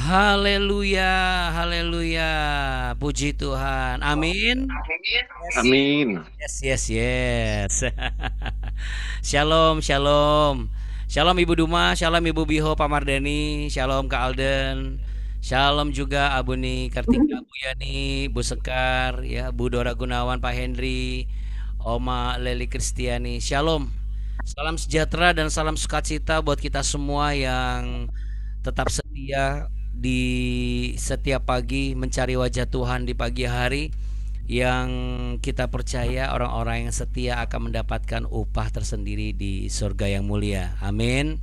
Haleluya, haleluya. Puji Tuhan. Amin. Yes, Amin. yes, yes, yes. Shalom, shalom. Shalom Ibu Duma, shalom Ibu Biho Pak Mardani, shalom Kak Alden. Shalom juga Abuni Kartika, Bu Yani, Bu Sekar, ya, Bu Dora Gunawan, Pak Henry, Oma Leli Kristiani. Shalom. Salam sejahtera dan salam sukacita buat kita semua yang tetap setia di setiap pagi mencari wajah Tuhan di pagi hari, yang kita percaya orang-orang yang setia akan mendapatkan upah tersendiri di surga yang mulia. Amin.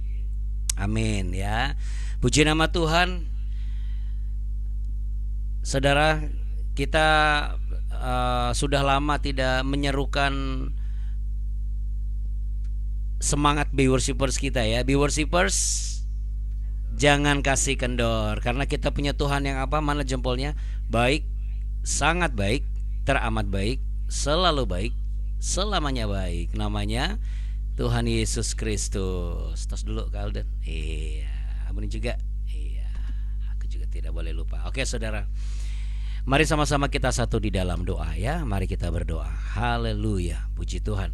Amin ya. Puji nama Tuhan. Saudara, kita sudah lama tidak menyerukan semangat be worshippers kita ya. Be worshippers, jangan kasih kendor, karena kita punya Tuhan yang apa? Mana jempolnya? Baik, sangat baik, teramat baik, selalu baik, selamanya baik. Namanya Tuhan Yesus Kristus. Tos dulu Kalden. Iya, ampun juga. Iya, aku juga tidak boleh lupa. Oke saudara, mari sama-sama kita satu di dalam doa ya. Mari kita berdoa. Haleluya, puji Tuhan.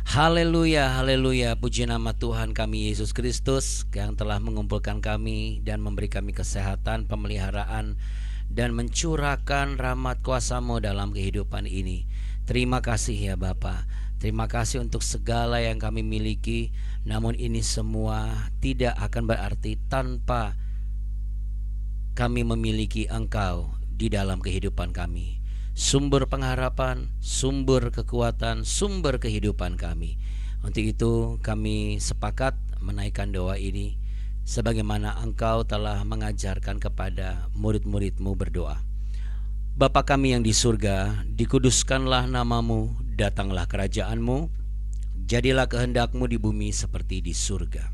Haleluya, haleluya. Puji nama Tuhan kami Yesus Kristus yang telah mengumpulkan kami dan memberi kami kesehatan, pemeliharaan, dan mencurahkan rahmat kuasa-Mu dalam kehidupan ini. Terima kasih ya Bapa. Terima kasih untuk segala yang kami miliki. Namun ini semua tidak akan berarti tanpa kami memiliki Engkau di dalam kehidupan kami. Sumber pengharapan, sumber kekuatan, sumber kehidupan kami. Untuk itu kami sepakat menaikkan doa ini sebagaimana Engkau telah mengajarkan kepada murid-murid-Mu berdoa. Bapa kami yang di surga, dikuduskanlah nama-Mu, datanglah kerajaan-Mu, jadilah kehendak-Mu di bumi seperti di surga.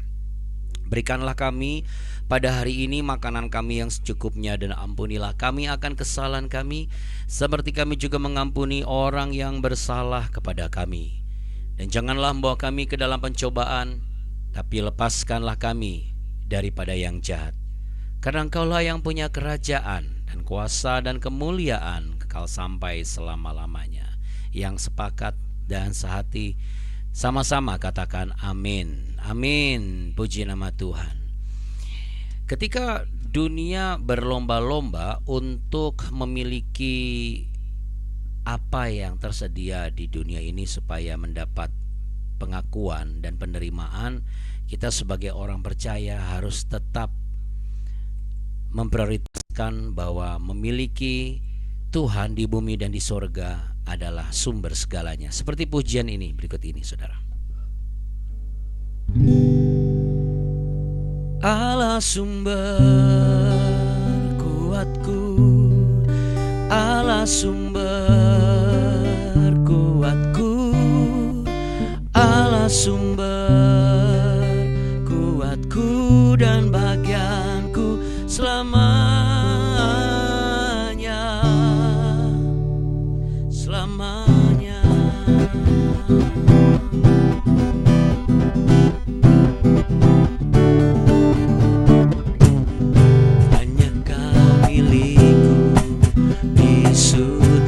Berikanlah kami pada hari ini makanan kami yang secukupnya, dan ampunilah kami akan kesalahan kami seperti kami juga mengampuni orang yang bersalah kepada kami. Dan janganlah membawa kami ke dalam pencobaan, tapi lepaskanlah kami daripada yang jahat. Karena Engkaulah yang punya kerajaan dan kuasa dan kemuliaan kekal sampai selama-lamanya. Yang sepakat dan sehati sama-sama katakan amin. Amin. Puji nama Tuhan. Ketika dunia berlomba-lomba untuk memiliki apa yang tersedia di dunia ini supaya mendapat pengakuan dan penerimaan, kita sebagai orang percaya harus tetap memprioritaskan bahwa memiliki Tuhan di bumi dan di sorga adalah sumber segalanya. Seperti pujian ini berikut ini saudara. Allah sumber kuatku, Allah sumber kuatku, Allah sumber kuatku dan bagianku selamanya, selamanya. Hanya Kau milikku di surga.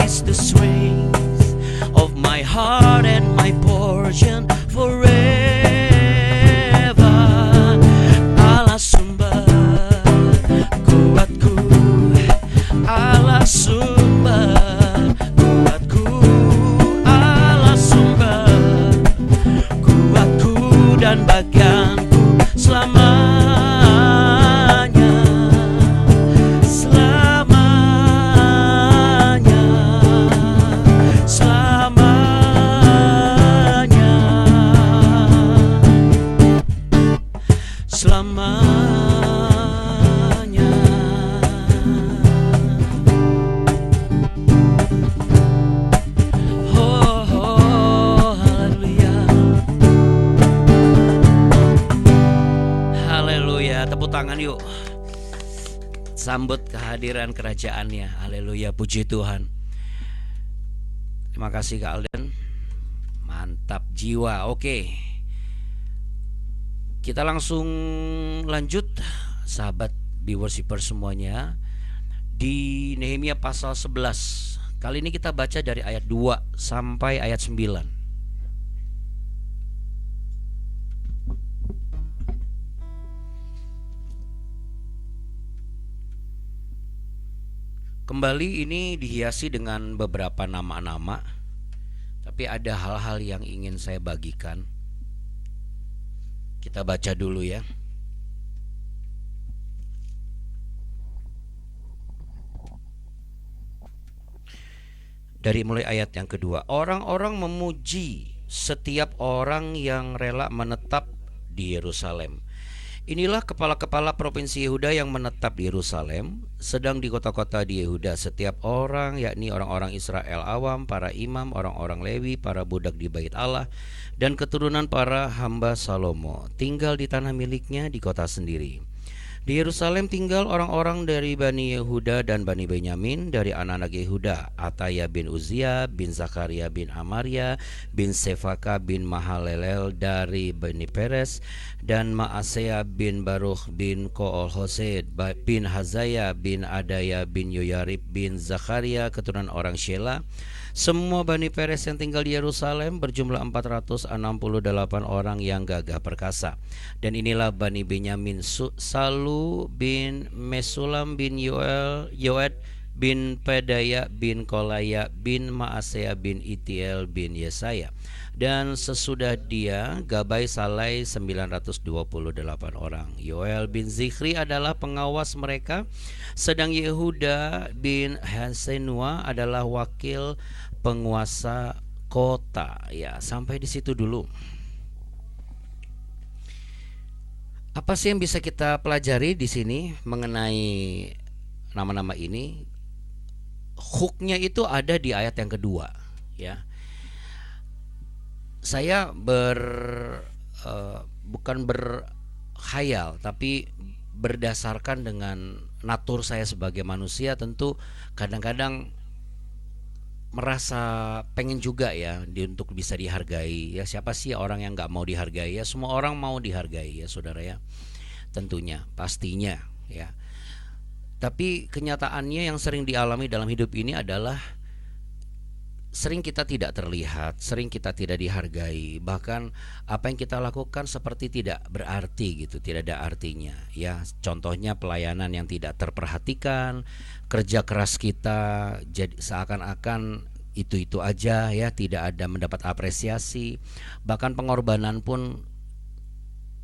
is the strength of my heart and my portion forever. Allah sumber kuatku, Allah sumber kuatku, Allah sumber kuatku dan bagianku selamanya, selamanya, selamanya, selamanya. Oh, oh, haleluya. Haleluya, tepuk tangan yuk. Sambut kehadiran kerajaannya. Haleluya, puji Tuhan. Terima kasih Kak Alden. Mantap jiwa. Oke, kita langsung lanjut sahabat di worshiper semuanya, di Nehemia pasal 11. Kali ini kita baca dari ayat 2 sampai ayat 9. Kembali ini dihiasi dengan beberapa nama-nama, tapi ada hal-hal yang ingin saya bagikan. Kita baca dulu ya. Dari mulai ayat yang kedua. Orang-orang memuji setiap orang yang rela menetap di Yerusalem. Inilah kepala-kepala provinsi Yehuda yang menetap di Yerusalem, sedang di kota-kota di Yehuda. Setiap orang, yakni orang-orang Israel awam, para imam, orang-orang Lewi, para budak di bait Allah, dan keturunan para hamba Salomo, tinggal di tanah miliknya di kota sendiri. Di Yerusalem tinggal orang-orang dari Bani Yehuda dan Bani Benyamin, dari anak-anak Yehuda, Ataya bin Uzia, bin Zakaria bin Amaria, bin Sefaka bin Mahalalel dari Bani Peres, dan Maasea bin Baruch bin Kool-Hosed, bin Hazaya bin Adaya bin Yoyarib bin Zakaria, keturunan orang Shela. Semua Bani Peres yang tinggal di Yerusalem berjumlah 468 orang yang gagah perkasa. Dan inilah Bani Benyamin, Salu bin Mesulam bin Yoed bin Pedaya bin Kolaya bin Maasea bin Itiel bin Yesaya. Dan sesudah dia Gabai Salai 928 orang. Yoel bin Zichri adalah pengawas mereka, sedang Yehuda bin Hasenua adalah wakil penguasa kota. Ya, sampai di situ dulu. Apa sih yang bisa kita pelajari di sini mengenai nama-nama ini? Hooknya itu ada di ayat yang kedua, ya. Saya bukan berkhayal, tapi berdasarkan dengan natur saya sebagai manusia, tentu kadang-kadang merasa pengen juga ya untuk bisa dihargai. Ya, siapa sih orang yang nggak mau dihargai? Ya, semua orang mau dihargai ya saudara ya, tentunya, pastinya ya. Tapi kenyataannya yang sering dialami dalam hidup ini adalah sering kita tidak terlihat, sering kita tidak dihargai, bahkan apa yang kita lakukan seperti tidak berarti gitu, tidak ada artinya ya. Contohnya pelayanan yang tidak terperhatikan, kerja keras kita jadi seakan-akan itu-itu aja ya, tidak ada mendapat apresiasi, bahkan pengorbanan pun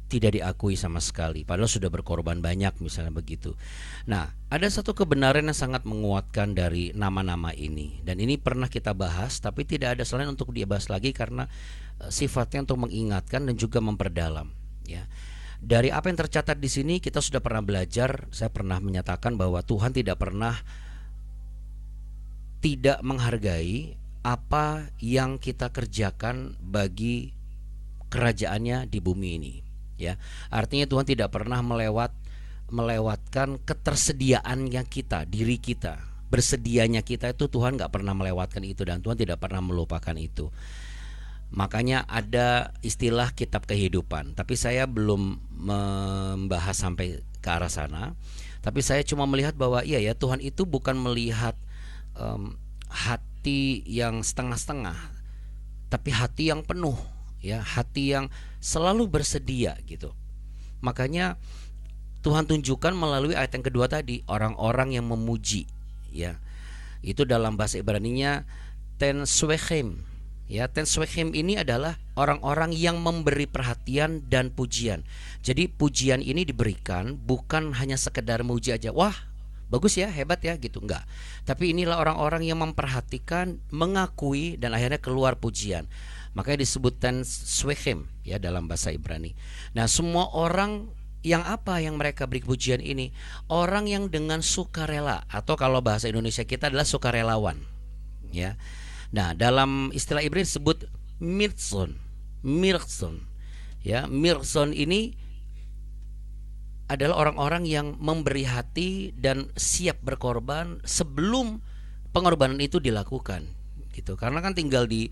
tidak diakui sama sekali, padahal sudah berkorban banyak misalnya begitu. Nah, ada satu kebenaran yang sangat menguatkan dari nama-nama ini, dan ini pernah kita bahas, tapi tidak ada selain untuk dibahas lagi karena sifatnya untuk mengingatkan dan juga memperdalam. Ya, dari apa yang tercatat di sini kita sudah pernah belajar. Saya pernah menyatakan bahwa Tuhan tidak pernah tidak menghargai apa yang kita kerjakan bagi kerajaannya di bumi ini. Ya, artinya Tuhan tidak pernah melewatkan ketersediaannya kita, diri kita, bersedianya kita itu Tuhan nggak pernah melewatkan itu, dan Tuhan tidak pernah melupakan itu. Makanya ada istilah kitab kehidupan, tapi saya belum membahas sampai ke arah sana. Tapi saya cuma melihat bahwa iya ya, Tuhan itu bukan melihat hati yang setengah-setengah, tapi hati yang penuh, ya, hati yang selalu bersedia gitu. Makanya Tuhan tunjukkan melalui ayat yang kedua tadi, orang-orang yang memuji, ya. Itu dalam bahasa Ibraninya tenswechem. Ya, tenswechem ini adalah orang-orang yang memberi perhatian dan pujian. Jadi pujian ini diberikan bukan hanya sekedar muji aja. Wah, bagus ya, hebat ya gitu, enggak. Tapi inilah orang-orang yang memperhatikan, mengakui, dan akhirnya keluar pujian. Makanya disebut tenswechem ya dalam bahasa Ibrani. Nah, semua orang yang apa yang mereka beri pujian ini? Orang yang dengan sukarela, atau kalau bahasa Indonesia kita adalah sukarelawan, ya. Nah, dalam istilah Ibrani disebut mirson. Ya, mirson ini adalah orang-orang yang memberi hati dan siap berkorban sebelum pengorbanan itu dilakukan, gitu. Karena kan tinggal di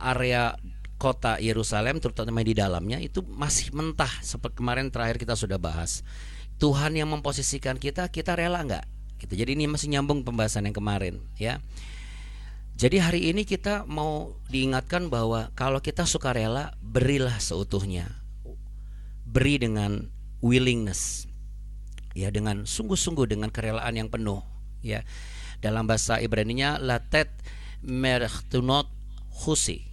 area kota Yerusalem, terutama di dalamnya, itu masih mentah. Seperti kemarin terakhir kita sudah bahas, Tuhan yang memposisikan kita rela nggak? Gitu. Jadi ini masih nyambung pembahasan yang kemarin, ya. Jadi hari ini kita mau diingatkan bahwa kalau kita sukarela, berilah seutuhnya, beri dengan willingness, ya, dengan sungguh-sungguh, dengan kerelaan yang penuh, ya. Dalam bahasa Ibraninya latet merchtunot husi.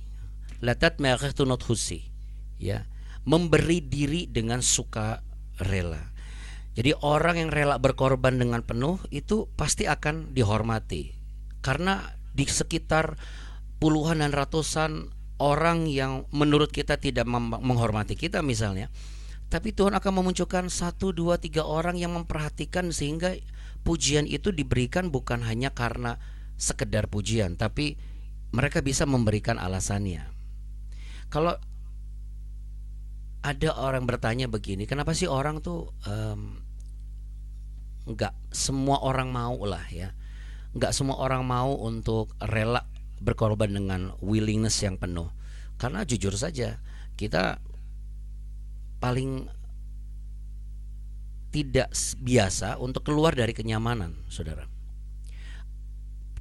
Latat merchtunot husi, ya, memberi diri dengan suka rela. Jadi orang yang rela berkorban dengan penuh itu pasti akan dihormati, karena di sekitar puluhan dan ratusan orang yang menurut kita tidak menghormati kita misalnya, tapi Tuhan akan memunculkan 1, 2, 3 orang yang memperhatikan, sehingga pujian itu diberikan bukan hanya karena sekedar pujian, tapi mereka bisa memberikan alasannya. Kalau ada orang bertanya begini, kenapa sih orang tuh nggak semua orang mau lah, ya, nggak semua orang mau untuk rela berkorban dengan willingness yang penuh? Karena jujur saja kita paling tidak biasa untuk keluar dari kenyamanan, saudara.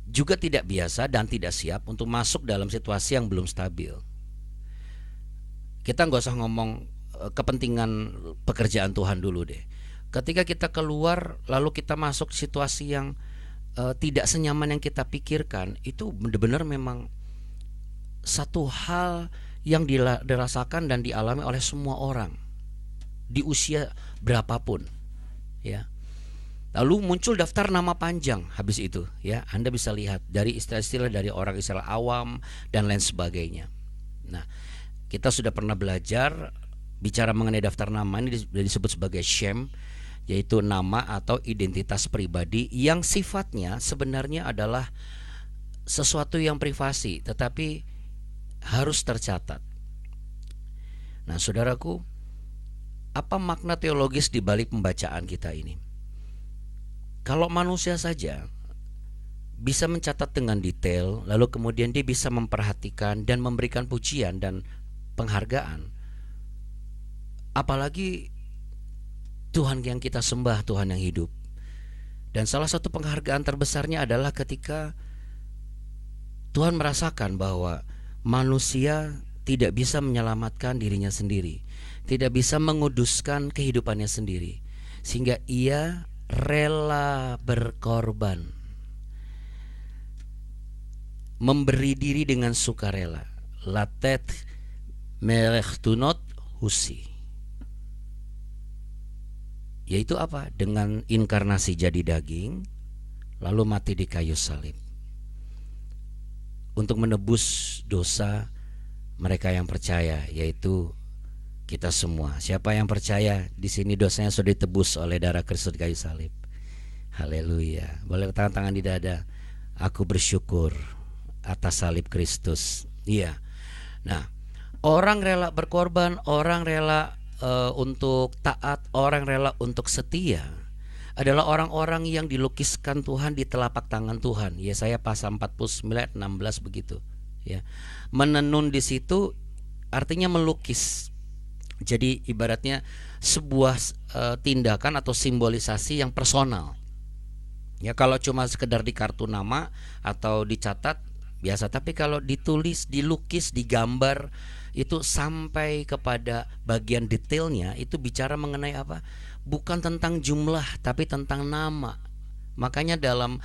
Juga tidak biasa dan tidak siap untuk masuk dalam situasi yang belum stabil. Kita nggak usah ngomong kepentingan pekerjaan Tuhan dulu deh. Ketika kita keluar lalu kita masuk situasi yang tidak senyaman yang kita pikirkan, itu benar-benar memang satu hal yang dirasakan dan dialami oleh semua orang di usia berapapun, ya. Lalu muncul daftar nama panjang habis itu, ya. Anda bisa lihat dari istilah-istilah dari orang Israel awam dan lain sebagainya. Nah, kita sudah pernah belajar bicara mengenai daftar nama ini, disebut sebagai shem, yaitu nama atau identitas pribadi yang sifatnya sebenarnya adalah sesuatu yang privasi tetapi harus tercatat. Nah, saudaraku, apa makna teologis di balik pembacaan kita ini? Kalau manusia saja bisa mencatat dengan detail, lalu kemudian dia bisa memperhatikan dan memberikan pujian dan penghargaan, apalagi Tuhan yang kita sembah, Tuhan yang hidup. Dan salah satu penghargaan terbesarnya adalah ketika Tuhan merasakan bahwa manusia tidak bisa menyelamatkan dirinya sendiri, tidak bisa menguduskan kehidupannya sendiri, sehingga ia rela berkorban, memberi diri dengan sukarela. Latet merechtunot husi, yaitu apa? Dengan inkarnasi jadi daging, lalu mati di kayu salib untuk menebus dosa mereka yang percaya, yaitu kita semua. Siapa yang percaya di sini dosanya sudah ditebus oleh darah Kristus di kayu salib. Haleluya. Boleh tangan-tangan di dada. Aku bersyukur atas salib Kristus. Iya. Nah, orang rela berkorban, orang rela untuk taat, orang rela untuk setia adalah orang-orang yang dilukiskan Tuhan di telapak tangan Tuhan. Yesaya pasal 49 ayat 16 begitu, ya. Menenun di situ artinya melukis. Jadi ibaratnya sebuah tindakan atau simbolisasi yang personal. Ya, kalau cuma sekedar di kartu nama atau dicatat biasa, tapi kalau ditulis, dilukis, digambar itu sampai kepada bagian detailnya, itu bicara mengenai apa? Bukan tentang jumlah tapi tentang nama. Makanya dalam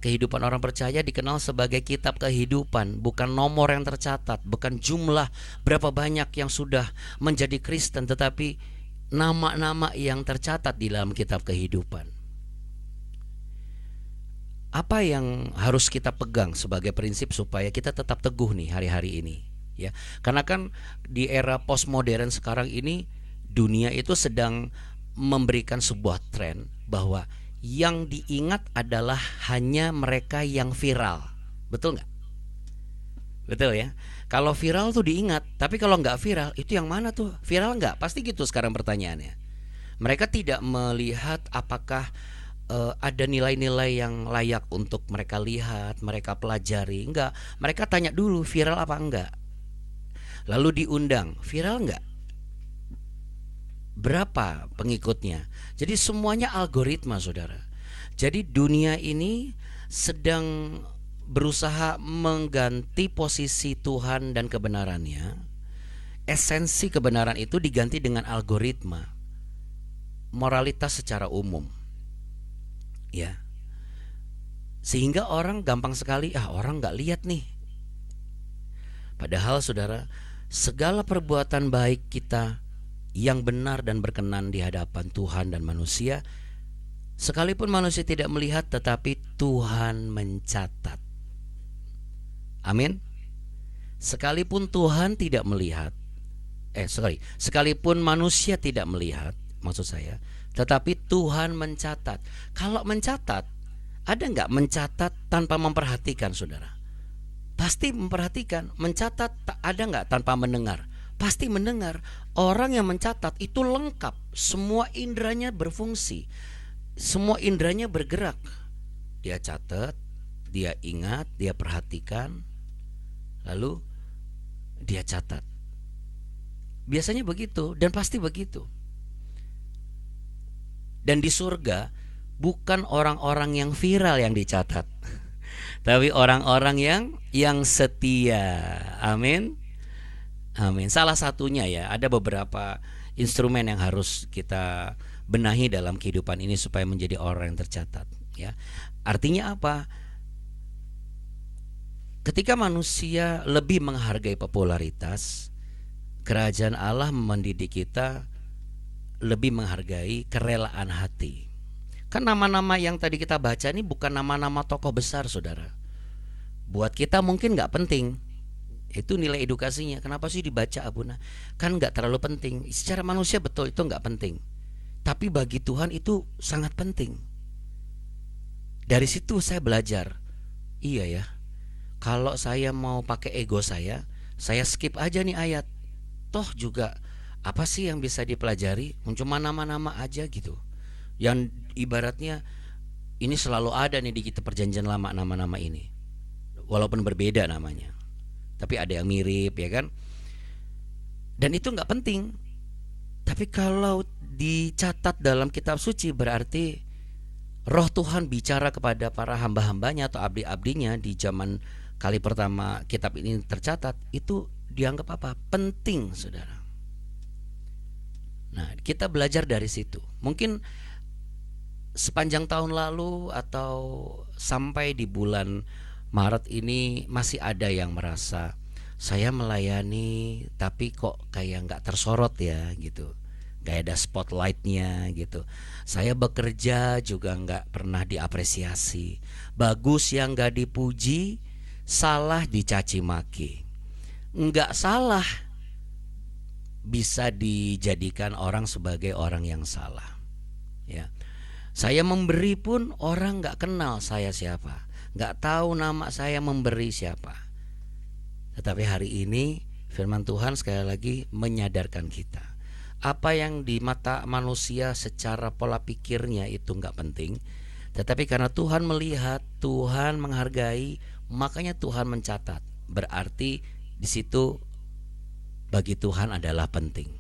kehidupan orang percaya dikenal sebagai kitab kehidupan, bukan nomor yang tercatat, bukan jumlah berapa banyak yang sudah menjadi Kristen, tetapi nama-nama yang tercatat di dalam kitab kehidupan. Apa yang harus kita pegang sebagai prinsip supaya kita tetap teguh nih hari-hari ini, ya? Karena kan di era postmodern sekarang ini dunia itu sedang memberikan sebuah tren bahwa yang diingat adalah hanya mereka yang viral. Betul nggak? Betul ya. Kalau viral tuh diingat, tapi kalau nggak viral itu yang mana tuh? Viral nggak? Pasti gitu sekarang pertanyaannya. Mereka tidak melihat apakah ada nilai-nilai yang layak untuk mereka lihat, mereka pelajari. Enggak, mereka tanya dulu viral apa enggak. Lalu diundang, viral enggak? Berapa pengikutnya? Jadi semuanya algoritma, saudara. Jadi dunia ini sedang berusaha mengganti posisi Tuhan dan kebenarannya. Esensi kebenaran itu diganti dengan algoritma, moralitas secara umum, ya. Sehingga orang gampang sekali, orang nggak lihat nih. Padahal saudara, segala perbuatan baik kita yang benar dan berkenan di hadapan Tuhan dan manusia, sekalipun manusia tidak melihat, tetapi Tuhan mencatat. Amin. Sekalipun Tuhan tidak melihat, sekalipun manusia tidak melihat, maksud saya, tetapi Tuhan mencatat. Kalau mencatat, ada nggak mencatat tanpa memperhatikan, saudara? Pasti memperhatikan. Mencatat ada nggak tanpa mendengar? Pasti mendengar. Orang yang mencatat itu lengkap, semua indranya berfungsi, semua indranya bergerak. Dia catat, dia ingat, dia perhatikan, lalu dia catat. Biasanya begitu dan pasti begitu. Dan di surga bukan orang-orang yang viral yang dicatat, tapi orang-orang yang setia. Amin. Amin. Salah satunya ya, ada beberapa instrumen yang harus kita benahi dalam kehidupan ini supaya menjadi orang yang tercatat, ya. Artinya apa? Ketika manusia lebih menghargai popularitas, kerajaan Allah mendidik kita lebih menghargai kerelaan hati. Kan nama-nama yang tadi kita baca ini bukan nama-nama tokoh besar, saudara. Buat kita mungkin gak penting. Itu nilai edukasinya. Kenapa sih dibaca, Abuna? Kan gak terlalu penting. Secara manusia betul itu gak penting, tapi bagi Tuhan itu sangat penting. Dari situ saya belajar, iya ya, kalau saya mau pakai ego saya skip aja nih ayat. Toh juga apa sih yang bisa dipelajari? Cuma nama-nama aja gitu, yang ibaratnya ini selalu ada nih di kitab perjanjian lama, nama-nama ini walaupun berbeda namanya, tapi ada yang mirip, ya kan? Dan itu nggak penting. Tapi kalau dicatat dalam kitab suci, berarti Roh Tuhan bicara kepada para hamba-hambanya atau abdi-abdinya di zaman kali pertama kitab ini tercatat. Itu dianggap apa? Penting, saudara. Nah, kita belajar dari situ. Mungkin sepanjang tahun lalu atau sampai di bulan Maret ini masih ada yang merasa, saya melayani tapi kok kayak nggak tersorot ya gitu, nggak ada spotlightnya gitu. Saya bekerja juga nggak pernah diapresiasi. Bagus yang nggak dipuji, salah dicaci maki. Nggak salah bisa dijadikan orang sebagai orang yang salah, ya. Saya memberi pun orang nggak kenal saya siapa, nggak tahu nama saya memberi siapa. Tetapi hari ini firman Tuhan sekali lagi menyadarkan kita, apa yang di mata manusia secara pola pikirnya itu nggak penting, tetapi karena Tuhan melihat, Tuhan menghargai, makanya Tuhan mencatat. Berarti di situ bagi Tuhan adalah penting.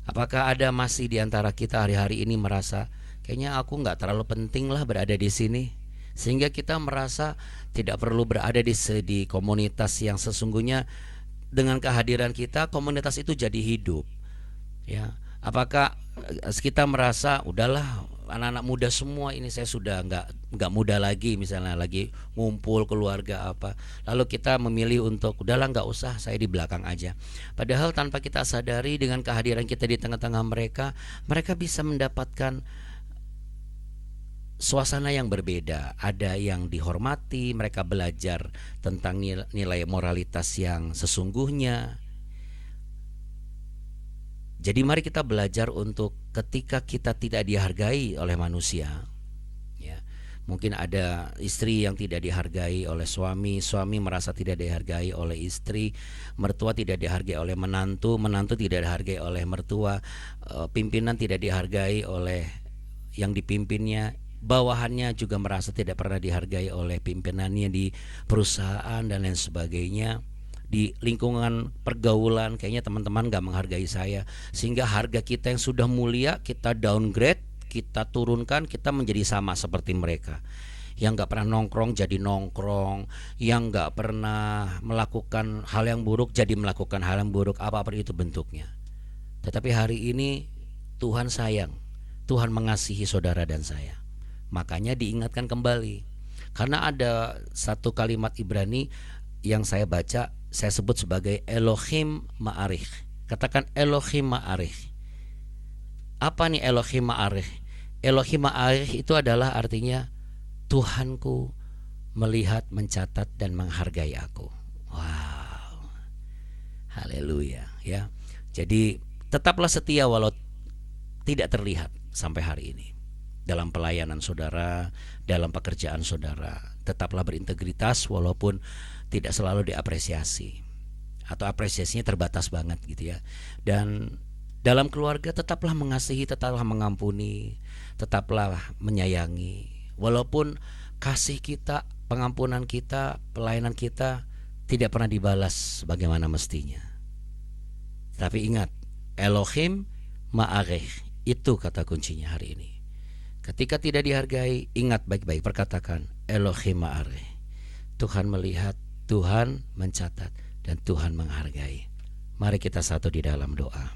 Apakah ada masih di antara kita hari-hari ini merasa kayaknya aku nggak terlalu penting lah berada di sini, sehingga kita merasa tidak perlu berada di komunitas yang sesungguhnya dengan kehadiran kita komunitas itu jadi hidup. Ya, apakah kita merasa udahlah anak-anak muda semua ini, saya sudah nggak muda lagi, misalnya lagi ngumpul keluarga apa, lalu kita memilih untuk udahlah nggak usah, saya di belakang aja. Padahal tanpa kita sadari dengan kehadiran kita di tengah-tengah mereka, mereka bisa mendapatkan suasana yang berbeda, ada yang dihormati, mereka belajar tentang nilai moralitas yang sesungguhnya. Jadi mari kita belajar untuk ketika kita tidak dihargai oleh manusia, ya. Mungkin ada istri yang tidak dihargai oleh suami, suami merasa tidak dihargai oleh istri, mertua tidak dihargai oleh menantu, menantu tidak dihargai oleh mertua, pimpinan tidak dihargai oleh yang dipimpinnya, bawahannya juga merasa tidak pernah dihargai oleh pimpinannya di perusahaan dan lain sebagainya. Di lingkungan pergaulan kayaknya teman-teman gak menghargai saya, sehingga harga kita yang sudah mulia kita downgrade, kita turunkan, kita menjadi sama seperti mereka. Yang gak pernah nongkrong jadi nongkrong, yang gak pernah melakukan hal yang buruk jadi melakukan hal yang buruk, apapun itu bentuknya. Tetapi hari ini Tuhan sayang, Tuhan mengasihi saudara dan saya. Makanya diingatkan kembali, karena ada satu kalimat Ibrani yang saya baca, saya sebut sebagai Elohim Ma'arich. Katakan Elohim Ma'arich. Apa nih Elohim Ma'arich? Elohim Ma'arich itu adalah artinya Tuhanku melihat, mencatat dan menghargai aku. Wow. Haleluya, ya. Jadi tetaplah setia walau tidak terlihat sampai hari ini. Dalam pelayanan saudara, dalam pekerjaan saudara, tetaplah berintegritas walaupun tidak selalu diapresiasi, atau apresiasinya terbatas banget gitu ya. Dan dalam keluarga tetaplah mengasihi, tetaplah mengampuni, tetaplah menyayangi, walaupun kasih kita, pengampunan kita, pelayanan kita tidak pernah dibalas bagaimana mestinya. Tapi ingat, Elohim Ma'arich, itu kata kuncinya hari ini. Ketika tidak dihargai, ingat baik-baik, perkatakan Elohim Ma'arich. Tuhan melihat, Tuhan mencatat, dan Tuhan menghargai. Mari kita satu di dalam doa.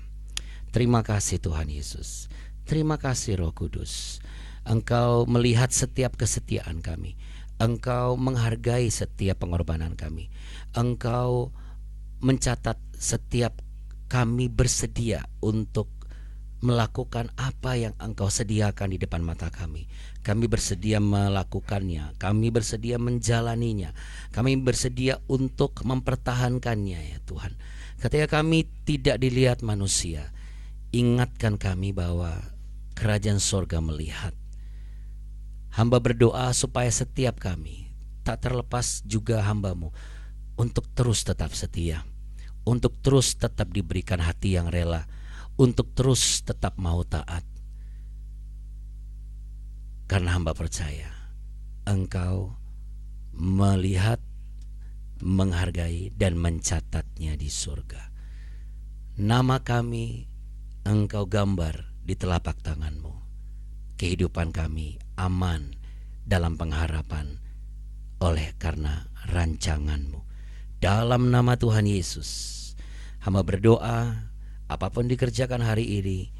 Terima kasih Tuhan Yesus, terima kasih Roh Kudus. Engkau melihat setiap kesetiaan kami, Engkau menghargai setiap pengorbanan kami, Engkau mencatat setiap kami bersedia untuk melakukan apa yang Engkau sediakan di depan mata kami. Kami bersedia melakukannya, kami bersedia menjalaninya, kami bersedia untuk mempertahankannya ya Tuhan. Ketika kami tidak dilihat manusia, ingatkan kami bahwa kerajaan sorga melihat. Hamba berdoa supaya setiap kami, tak terlepas juga hamba-Mu, untuk terus tetap setia, untuk terus tetap diberikan hati yang rela, untuk terus tetap mau taat. Karena hamba percaya Engkau melihat, menghargai dan mencatatnya di surga. Nama kami Engkau gambar di telapak tangan-Mu. Kehidupan kami aman dalam pengharapan oleh karena rancangan-Mu. Dalam nama Tuhan Yesus, hamba berdoa, apapun dikerjakan hari ini,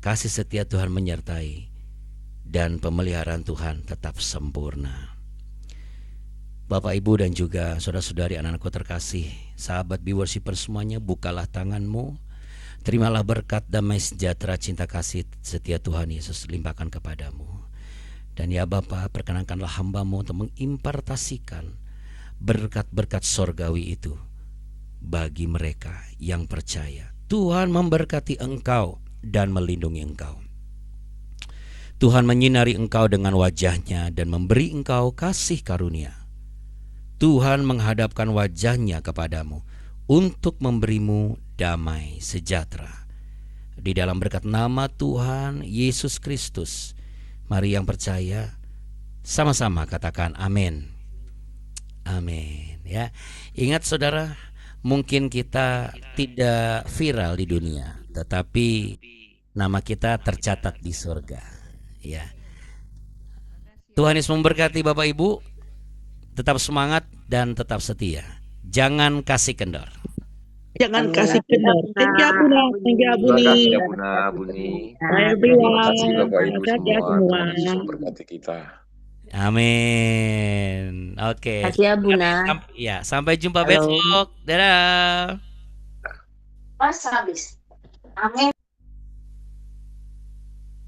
kasih setia Tuhan menyertai dan pemeliharaan Tuhan tetap sempurna. Bapak, Ibu dan juga saudara-saudari, anak-anakku terkasih, sahabat Be-Worshipers semuanya, bukalah tanganmu. Terimalah berkat damai sejahtera cinta kasih setia Tuhan Yesus limpahkan kepadamu. Dan ya Bapa, perkenankanlah hamba-Mu untuk mengimpartasikan berkat-berkat sorgawi itu bagi mereka yang percaya. Tuhan memberkati engkau dan melindungi engkau. Tuhan menyinari engkau dengan wajah-Nya dan memberi engkau kasih karunia. Tuhan menghadapkan wajah-Nya kepadamu untuk memberimu damai sejahtera. Di dalam berkat nama Tuhan Yesus Kristus, mari yang percaya sama-sama katakan amin. Amin ya. Ingat saudara, mungkin kita tidak viral di dunia, tetapi nama kita tercatat di surga. Ya. Tuhan Yesus memberkati Bapak Ibu. Tetap semangat dan tetap setia. Jangan kasih kendor. Jangan kasih kendor. Thank you, Buna. Thank you, Terima Buni. kasih ya Buna, Buni. Bye, Terima kasih everyone. Bapak Ibu Sehat ya semua. semua. Tuhan Yesus memberkati kita. Amin. Oke. Kasih ya Buna. Sampai jumpa Halo. besok. Dadah. Pas habis. Amin.